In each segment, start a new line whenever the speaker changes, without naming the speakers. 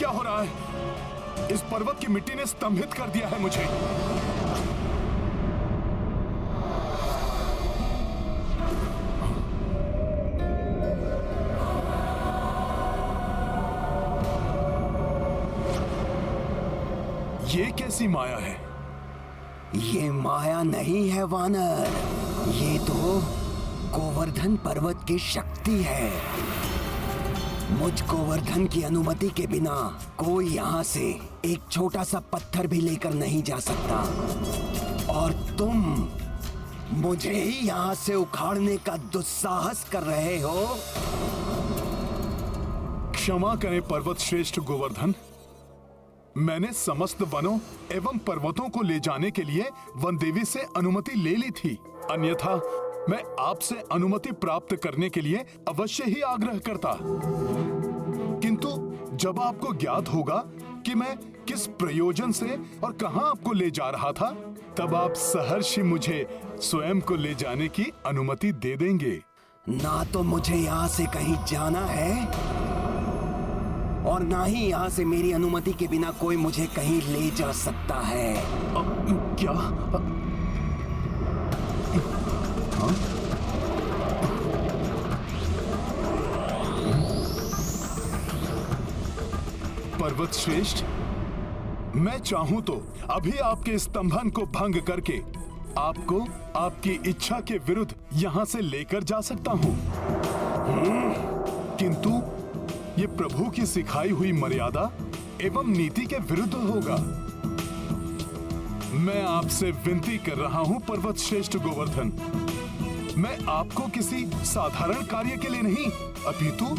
क्या हो रहा है? इस पर्वत की मिट्टी ने स्तंभित कर दिया है मुझे। ये कैसी माया है?
ये माया नहीं है वानर, ये तो गोवर्धन पर्वत की शक्ति है। मुझ गोवर्धन की अनुमति के बिना कोई यहाँ से एक छोटा सा पत्थर भी लेकर नहीं जा सकता, और तुम मुझे ही यहाँ से उखाड़ने का दुस्साहस कर रहे हो।
क्षमा करें पर्वत श्रेष्ठ गोवर्धन, मैंने समस्त वनों एवं पर्वतों को ले जाने के लिए वन देवी से अनुमति ले ली थी, अन्यथा मैं आपसे अनुमति प्राप्त करने के लिए अवश्य ही आग्रह करता। किंतु जब आपको ज्ञात होगा कि मैं किस प्रयोजन से और कहां आपको ले जा रहा था, तब आप सहर्ष ही मुझे स्वयं को ले जाने की अनुमति दे देंगे।
ना तो मुझे यहाँ से कहीं जाना है और ना ही यहाँ से मेरी अनुमति के बिना कोई मुझे कहीं ले जा सकता है।
क्या? पर्वत श्रेष्ठ, मैं चाहूं तो अभी आपके स्तंभन को भंग करके आपको आपकी इच्छा के विरुद्ध यहां से लेकर जा सकता हूं, किंतु ये प्रभु की सिखाई हुई मर्यादा एवं नीति के विरुद्ध होगा। मैं आपसे विनती कर रहा हूं पर्वत श्रेष्ठ गोवर्धन, मैं आपको किसी साधारण कार्य के लिए नहीं, अपितु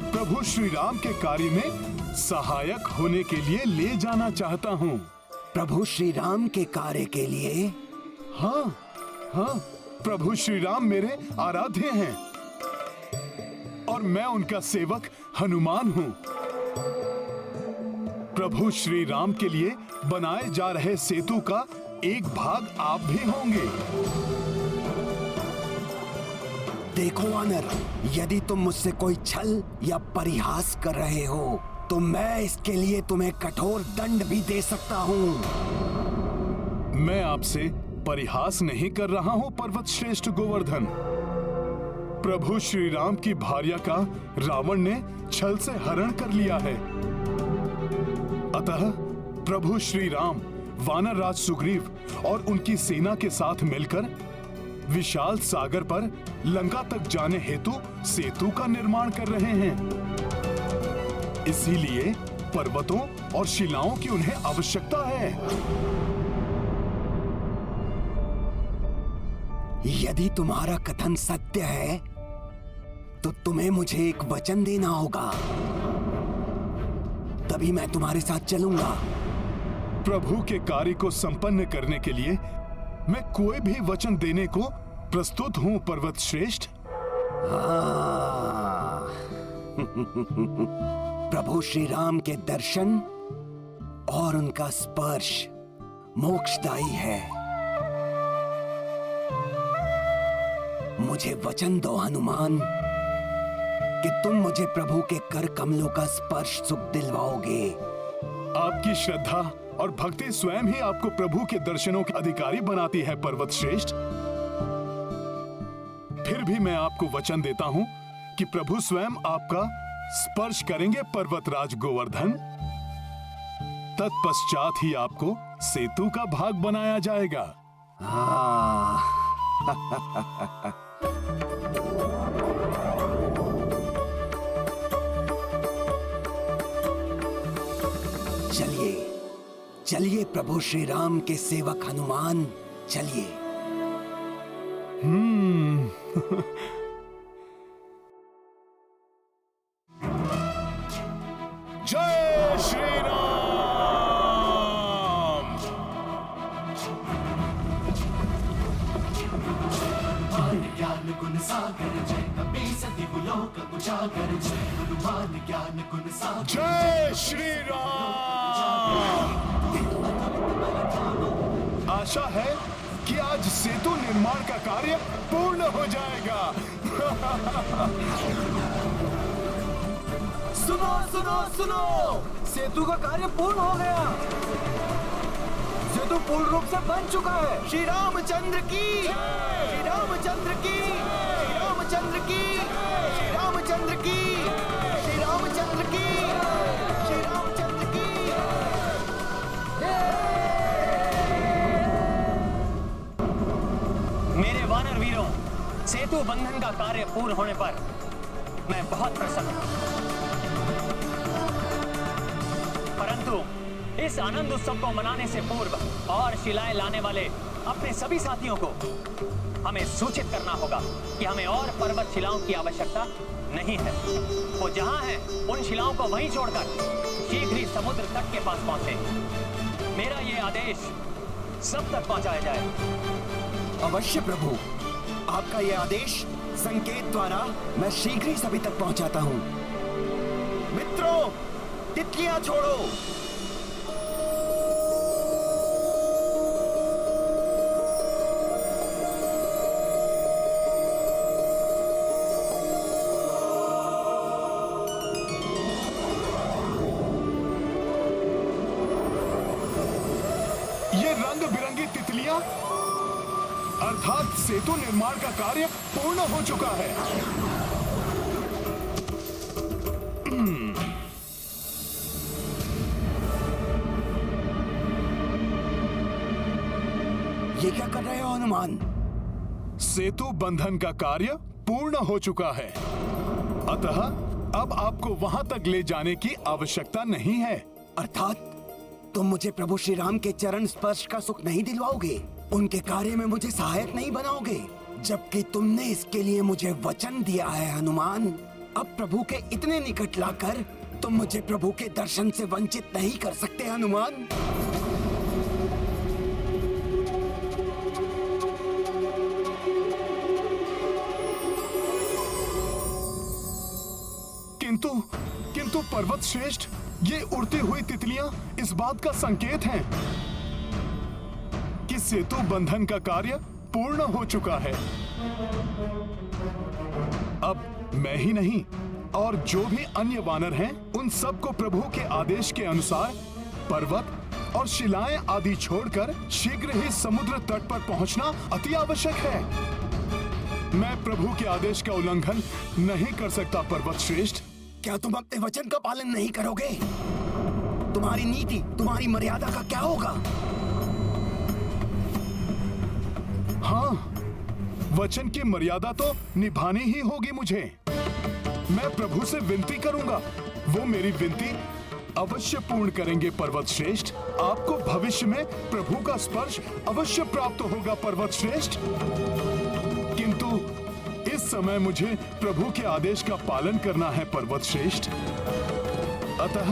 प्रभु श्री राम के कार्य में सहायक होने के लिए ले जाना चाहता हूं।
प्रभु श्री राम के कार्य के लिए?
हाँ हाँ, प्रभु श्री राम मेरे आराध्य हैं और मैं उनका सेवक हनुमान हूं। प्रभु श्री राम के लिए बनाए जा रहे सेतु का एक भाग आप भी होंगे।
देखो वानर, यदि तुम मुझसे कोई छल या परिहास कर रहे हो तो मैं इसके लिए तुम्हें कठोर दंड भी दे सकता हूँ।
मैं आपसे परिहास नहीं कर रहा हूँ पर्वत श्रेष्ठ गोवर्धन। प्रभु श्री राम की भार्या का रावण ने छल से हरण कर लिया है, अतः प्रभु श्री राम वानर राज सुग्रीव और उनकी सेना के साथ मिलकर विशाल सागर पर लंका तक जाने हेतु सेतु का निर्माण कर रहे हैं। इसीलिए पर्वतों और शिलाओं की उन्हें आवश्यकता है।
यदि तुम्हारा कथन सत्य है तो तुम्हें मुझे एक वचन देना होगा, तभी मैं तुम्हारे साथ चलूंगा।
प्रभु के कार्य को संपन्न करने के लिए मैं कोई भी वचन देने को प्रस्तुत हूं पर्वत श्रेष्ठ।
प्रभु श्री राम के दर्शन और उनका स्पर्श मोक्षदायी है। मुझे वचन दो हनुमान कि तुम मुझे प्रभु के कर कमलों का स्पर्श सुख दिलवाओगे।
आपकी श्रद्धा और भक्ति स्वयं ही आपको प्रभु के दर्शनों के अधिकारी बनाती है पर्वत श्रेष्ठ। फिर भी मैं आपको वचन देता हूं कि प्रभु स्वयं आपका स्पर्श करेंगे पर्वत राज गोवर्धन। तत्पश्चात ही आपको सेतु का भाग बनाया जाएगा।
चलिए चलिए प्रभु श्री राम के सेवक हनुमान, चलिए।
जय श्री राम।
ज्ञान गुण सागर जय कपी सती लोक उजागर जय हनुमान ज्ञान गुण सागर
जय श्री राम। आशा है कि आज सेतु निर्माण का कार्य पूर्ण हो जाएगा।
सुनो सुनो सुनो, सेतु का कार्य पूर्ण हो गया। सेतु पूर्ण रूप से बन चुका है।
श्री रामचंद्र की, श्री रामचंद्र की, श्री रामचंद्र की, श्री रामचंद्र की, श्री रामचंद्र की, श्री रामचंद्र की।
मेरे वानर वीरों, सेतु बंधन का कार्य पूर्ण होने पर मैं बहुत प्रसन्न हूं। परंतु इस आनंद उत्सव को मनाने से पूर्व और शिलाएं लाने वाले अपने सभी साथियों को हमें सूचित करना होगा कि हमें और पर्वत शिलाओं की आवश्यकता नहीं है। वो जहां हैं, उन शिलाओं को वहीं छोड़कर शीघ्र ही समुद्र तट के पास पहुंचे। मेरा ये आदेश सब तक पहुंचाया जाए।
अवश्य प्रभु, आपका यह आदेश संकेत द्वारा मैं शीघ्र ही सभी तक पहुंचाता हूं।
मित्रों, तितलियां छोड़ो।
ये रंग बिरंगी तितलियां, अर्थात सेतु निर्माण का कार्य पूर्ण हो चुका है।
ये क्या कर रहे हो हनुमान?
सेतु बंधन का कार्य पूर्ण हो चुका है, अतः अब आपको वहां तक ले जाने की आवश्यकता नहीं है।
अर्थात तुम मुझे प्रभु श्री राम के चरण स्पर्श का सुख नहीं दिलवाओगे, उनके कार्य में मुझे सहायक नहीं बनाओगे, जबकि तुमने इसके लिए मुझे वचन दिया है हनुमान। अब प्रभु के इतने निकट लाकर तुम मुझे प्रभु के दर्शन से वंचित नहीं कर सकते हनुमान।
किंतु किंतु पर्वत श्रेष्ठ, ये उड़ती हुई तितलियां इस बात का संकेत हैं कि सेतु बंधन का कार्य पूर्ण हो चुका है। अब मैं ही नहीं और जो भी अन्य वानर हैं, उन सबको प्रभु के आदेश के अनुसार पर्वत और शिलाएं आदि छोड़कर शीघ्र ही समुद्र तट पर पहुंचना अति आवश्यक है। मैं प्रभु के आदेश का उल्लंघन नहीं कर सकता पर्वत श्रेष्ठ।
क्या तुम अपने वचन का पालन नहीं करोगे? तुम्हारी नीति, तुम्हारी मर्यादा का क्या होगा?
हाँ, वचन की मर्यादा तो निभानी ही होगी मुझे। मैं प्रभु से विनती करूंगा, वो मेरी विनती अवश्य पूर्ण करेंगे पर्वत श्रेष्ठ। आपको भविष्य में प्रभु का स्पर्श अवश्य प्राप्त होगा पर्वत श्रेष्ठ। किंतु इस समय मुझे प्रभु के आदेश का पालन करना है पर्वत श्रेष्ठ। अतः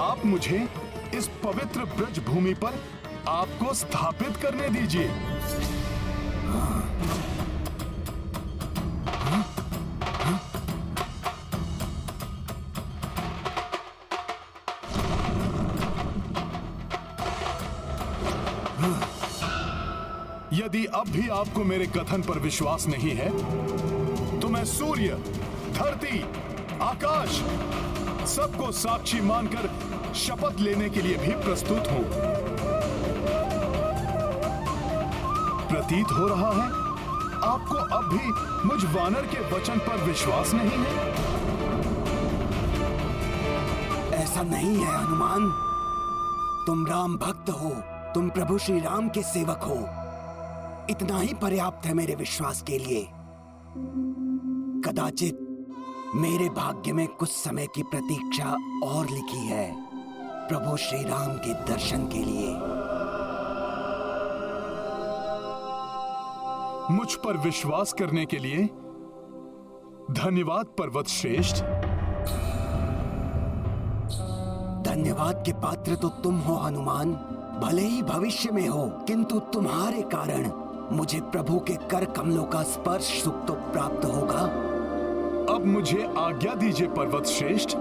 आप मुझे इस पवित्र ब्रज भूमि पर आपको स्थापित करने दीजिए। यदि अब भी आपको मेरे कथन पर विश्वास नहीं है, तो मैं सूर्य, धरती, आकाश सबको साक्षी मानकर शपथ लेने के लिए भी प्रस्तुत हूं। प्रतीत हो रहा है आपको अब भी मुझ वानर के वचन पर विश्वास नहीं है।
ऐसा नहीं है हनुमान, तुम राम भक्त हो, तुम प्रभु श्री राम के सेवक हो। इतना ही पर्याप्त है मेरे विश्वास के लिए। कदाचित मेरे भाग्य में कुछ समय की प्रतीक्षा और लिखी है प्रभु श्री राम के दर्शन के लिए।
मुझ पर विश्वास करने के लिए धन्यवाद पर्वत श्रेष्ठ।
धन्यवाद के पात्र तो तुम हो हनुमान, भले ही भविष्य में हो, किंतु तुम्हारे कारण मुझे प्रभु के कर कमलों का स्पर्श सुख तो प्राप्त होगा।
अब मुझे आज्ञा दीजिए पर्वत श्रेष्ठ।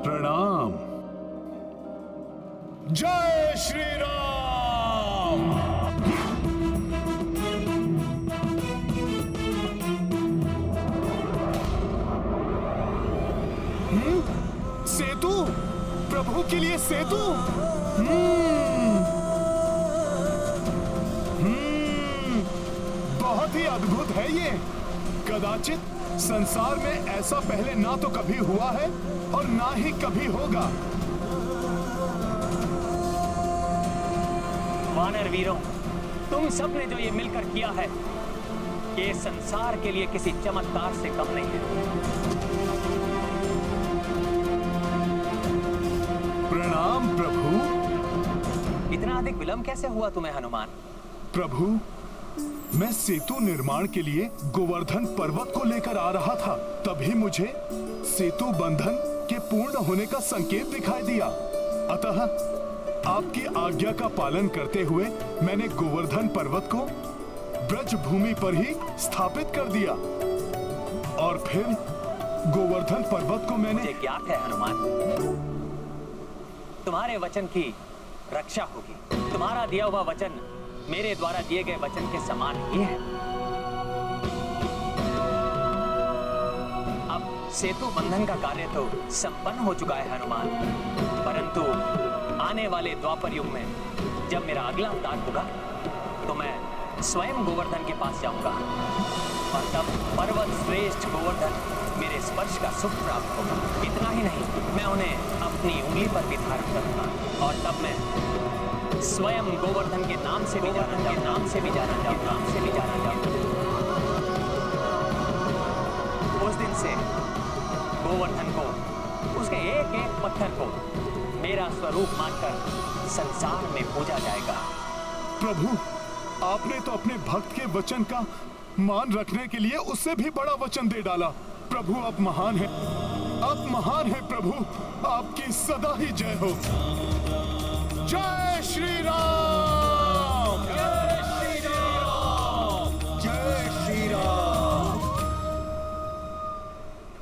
प्रणाम। जय श्री राम। प्रभु के लिए सेतु। बहुत ही अद्भुत है ये। कदाचित संसार में ऐसा पहले ना तो कभी हुआ है और ना ही कभी होगा।
वानर वीरों, तुम सब ने जो ये मिलकर किया है, ये संसार के लिए किसी चमत्कार से कम नहीं है।
प्रणाम प्रभु।
इतना अधिक विलंब कैसे हुआ तुम्हें हनुमान?
प्रभु, मैं सेतु निर्माण के लिए गोवर्धन पर्वत को लेकर आ रहा था। तभी मुझे सेतु बंधन के पूर्ण होने का संकेत दिखाई दिया। अतः आपकी आज्ञा का पालन करते हुए मैंने गोवर्धन पर्वत को ब्रज भूमि पर ही स्थापित कर दिया और फिर गोवर्धन पर्वत को मैंने।
मुझे ज्ञात है हनुमान, तुम्हारे वचन की रक्षा होगी। तुम्हारा दिया हुआ वचन मेरे द्वारा दिए गए वचन के समान ही है। अब सेतु बंधन का कार्य तो संपन्न हो चुका है हनुमान, परंतु आने वाले द्वापर युग में जब मेरा अगला अवतार होगा तो मैं स्वयं गोवर्धन के पास जाऊंगा और तब पर्वत श्रेष्ठ गोवर्धन मेरे स्पर्श का सुख प्राप्त होगा। इतना ही नहीं, मैं उन्हें अपनी उंगली पर भी धारण करूंगा और तब मैं स्वयं गोवर्धन के नाम से भी जाना जाऊंगा। उस दिन से गोवर्धन को, उसके एक एक पत्थर को मेरा स्वरूप मानकर संसार में पूजा जाएगा।
प्रभु, आपने तो अपने भक्त के वचन का मान रखने के लिए उससे भी बड़ा वचन दे डाला। प्रभु, आप महान हैं, आप महान हैं प्रभु। आपकी सदा ही जय हो। जय श्री राम, जय श्री राम, जय श्री राम।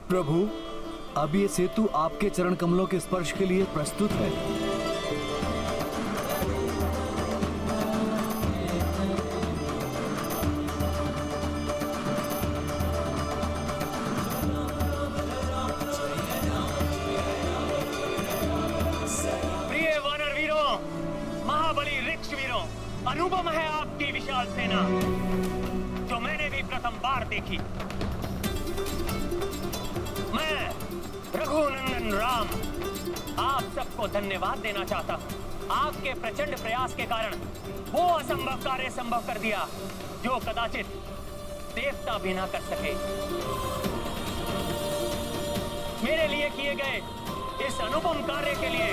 प्रभु, अब ये सेतु आपके चरण कमलों के स्पर्श के लिए प्रस्तुत है।
प्रिय वानर वीरों, महाबली वृक्ष वीरों, अनुपम है आपकी विशाल सेना जो मैंने भी प्रथम बार देखी। मैं रघुनंदन राम आप सबको धन्यवाद देना चाहता हूँ। आपके प्रचंड प्रयास के कारण वो असंभव कार्य संभव कर दिया जो कदाचित देवता भी ना कर सके। मेरे लिए किए गए इस अनुपम कार्य के लिए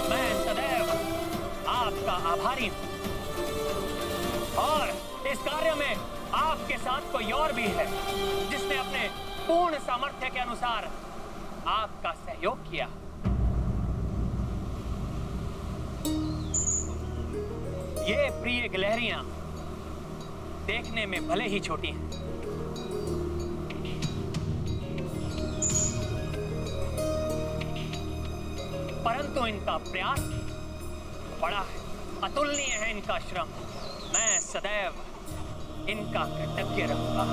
मैं सदैव आपका आभारी हूँ। और इस कार्य में आपके साथ कोई और भी है जिसने अपने पूर्ण सामर्थ्य के अनुसार आपका सहयोग किया। ये प्रिय गिलहरियां देखने में भले ही छोटी हैं, परंतु इनका प्रयास बड़ा है, अतुलनीय है इनका श्रम। मैं सदैव इनका कृतज्ञ रहूंगा।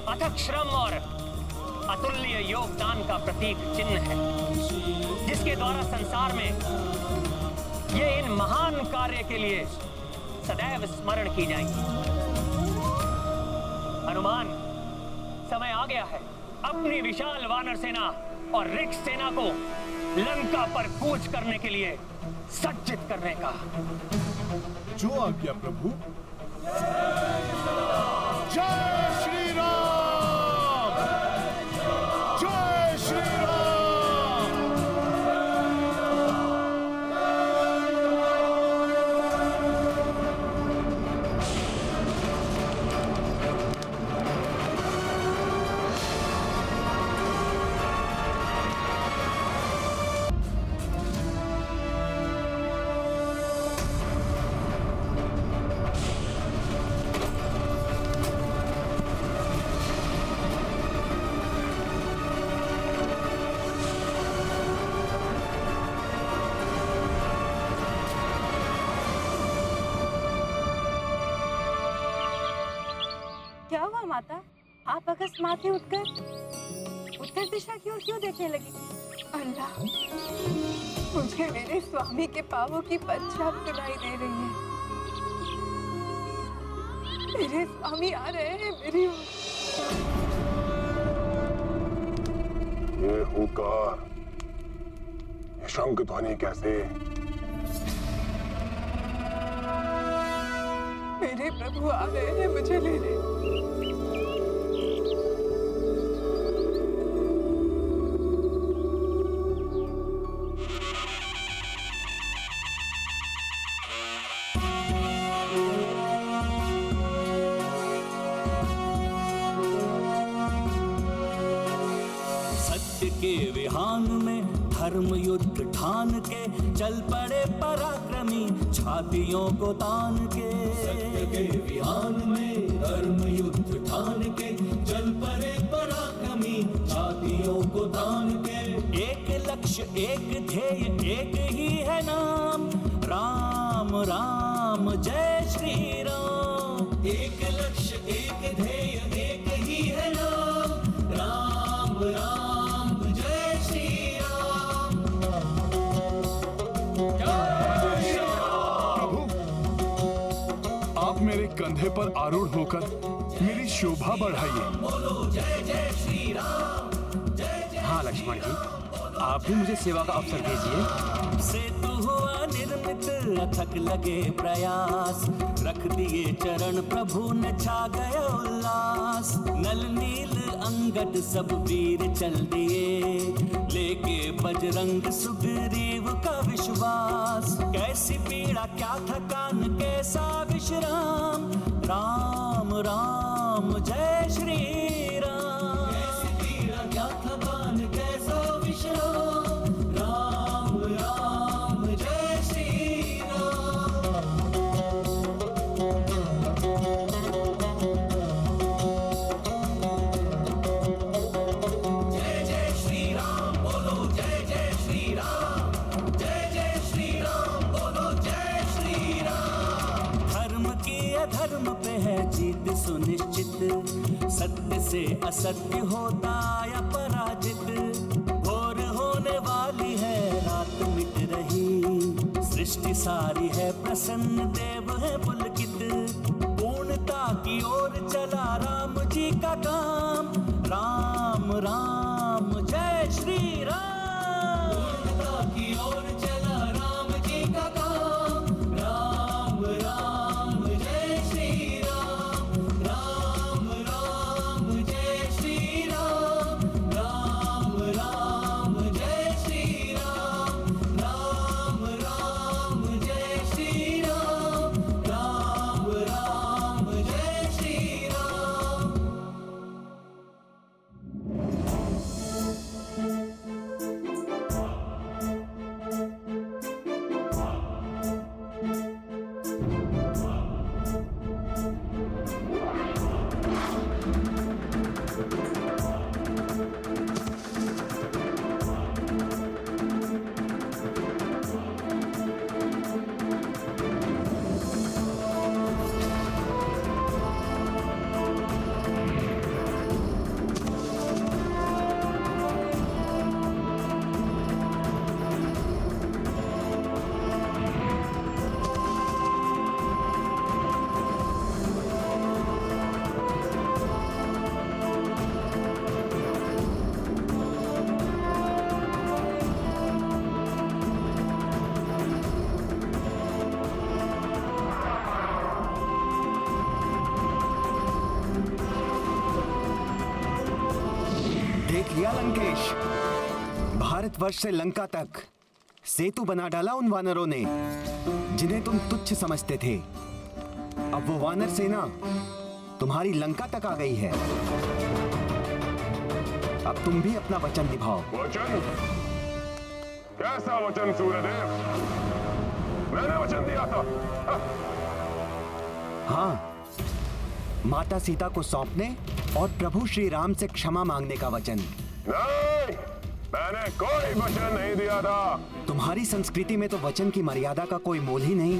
अथक श्रम और अतुल्य योगदान का प्रतीक चिन्ह है जिसके द्वारा संसार में ये इन महान कार्य के लिए सदैव स्मरण की जाएंगी। हनुमान, समय आ गया है अपनी विशाल वानर सेना और ऋक्ष सेना को लंका पर कूच करने के लिए सज्जित करने का।
जो आज्ञा प्रभु। जय श्री राम, जय श्री राम।
क्या हुआ माता? आप अकस्मात ही उठकर उत्तर दिशा की ओर क्यों देखने लगी? अल्लाह, मुझे मेरे स्वामी के पांवों की पंचाब सुनाई दे रही है। मेरे स्वामी आ रहे हैं मेरी ओर।
ये हुकार, ये शंख ध्वनि कैसे?
मेरे प्रभु आ रहे हैं मुझे लेने।
सत्य के विहान में धर्म युद्ध ठान के चल पड़े पराक्रमी छातियों को तान के।
सत्य के विहान में धर्म युद्ध ठान के चल पड़े पराक्रमी छातियों को तान के।
एक लक्ष्य एक ध्येय एक ही है नाम, राम राम जय श्री राम।
एक लक्ष्य एक ध्येय एक ही है नाम, राम राम जय श्री राम।
प्रभु, आप मेरे कंधे पर आरूढ़ होकर मेरी शोभा बढ़ाइए।
बोलो जय जय श्री राम, जय जय।
हाँ लक्ष्मण जी, आप भी मुझे सेवा का अवसर दीजिए।
सेतु हुआ निर्मित अथक लगे प्रयास, रख दिए चरण प्रभु ने छा गया उल्लास। नल नील अंगद सब वीर चल दिए, लेके बजरंग सुग्रीव का विश्वास। कैसी पीड़ा क्या थकान कैसा विश्राम, राम राम जय श्री राम।
कैसी पीड़ा क्या थकान कैसा विश्राम, राम राम जय श्री राम। जय जय श्री राम बोलो, जय जय श्री राम, जय जय श्री राम बोलो, जय श्री राम।
धर्म की अधर्म पे है जीत सुनिश्चित, सत्य से असत्य होता या पराजित। भोर होने वाली है रात मिट रही, सृष्टि सारी है प्रसन्न देव है पुलकित। पूर्णता की ओर चला राम जी का काम, राम राम जय श्री राम।
पूर्णता की ओर चला राम जी का काम, राम राम जय श्री राम, राम राम जय श्री राम, राम राम जय श्री राम, राम राम जय श्री राम, राम राम जय श्री राम।
देख लिया लंकेश, भारतवर्ष से लंका तक सेतु बना डाला उन वानरों ने जिन्हें तुम तुच्छ समझते थे। अब वो वानर सेना तुम्हारी लंका तक आ गई है। अब तुम भी अपना वचन निभाओ।
वचन? कैसा वचन सूर्यदेव? मैंने वचन दिया था।
हाँ, माता सीता को सौंपने और प्रभु श्री राम से क्षमा मांगने का वचन।
नहीं, मैंने कोई वचन नहीं दिया था।
तुम्हारी संस्कृति में तो वचन की मर्यादा का कोई मोल ही नहीं।